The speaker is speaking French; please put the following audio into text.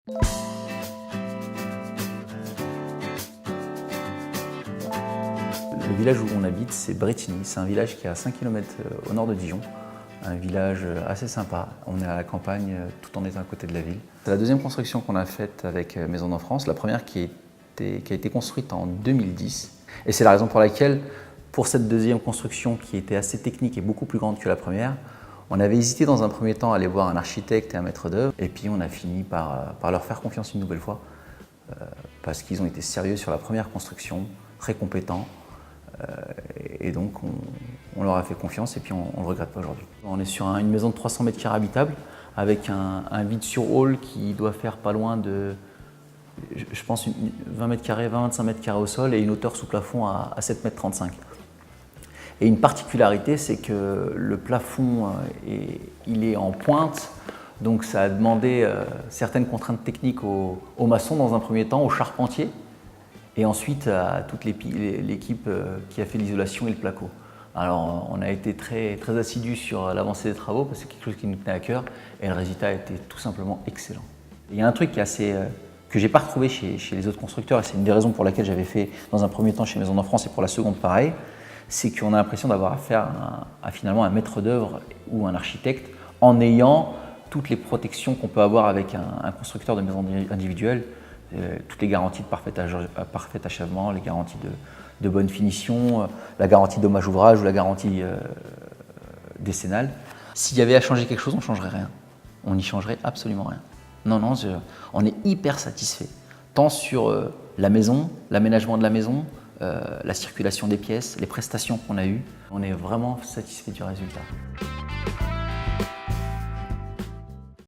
Le village où on habite, c'est Bretigny. C'est un village qui est à 5 km au nord de Dijon. Un village assez sympa. On est à la campagne tout en étant à côté de la ville. C'est la deuxième construction qu'on a faite avec Maison d'Enfance. La première qui a été construite en 2010. Et c'est la raison pour laquelle, pour cette deuxième construction qui était assez technique et beaucoup plus grande que la première, on avait hésité dans un premier temps à aller voir un architecte et un maître d'œuvre. Et puis on a fini par leur faire confiance une nouvelle fois. Parce qu'ils ont été sérieux sur la première construction, très compétents. Et donc on leur a fait confiance et puis on ne le regrette pas aujourd'hui. On est sur une maison de 300 mètres carrés habitable avec un vide sur hall qui doit faire pas loin de, je pense, 20 mètres carrés, 20-25 mètres carrés au sol et une hauteur sous plafond à 7 mètres 35. Et une particularité, c'est que le plafond il est en pointe, donc ça a demandé certaines contraintes techniques aux maçons dans un premier temps, aux charpentiers, et ensuite à toute l'équipe qui a fait l'isolation et le placo. Alors on a été très assidus sur l'avancée des travaux parce que c'est quelque chose qui nous tenait à cœur et le résultat a été tout simplement excellent. Il y a un truc qui est assez, que j'ai pas retrouvé chez les autres constructeurs et c'est une des raisons pour laquelle j'avais fait dans un premier temps chez Maison d'Enfance et pour la seconde pareil, c'est qu'on a l'impression d'avoir affaire à finalement un maître d'œuvre ou un architecte en ayant toutes les protections qu'on peut avoir avec un constructeur de maisons individuelles. Toutes les garanties de parfait achèvement, les garanties de bonne finition, la garantie dommage ouvrage ou la garantie décennale. S'il y avait à changer quelque chose, on ne changerait rien. On n'y changerait absolument rien. Non, on est hyper satisfait, tant sur la maison, l'aménagement de la maison, la circulation des pièces, les prestations qu'on a eues. On est vraiment satisfait du résultat.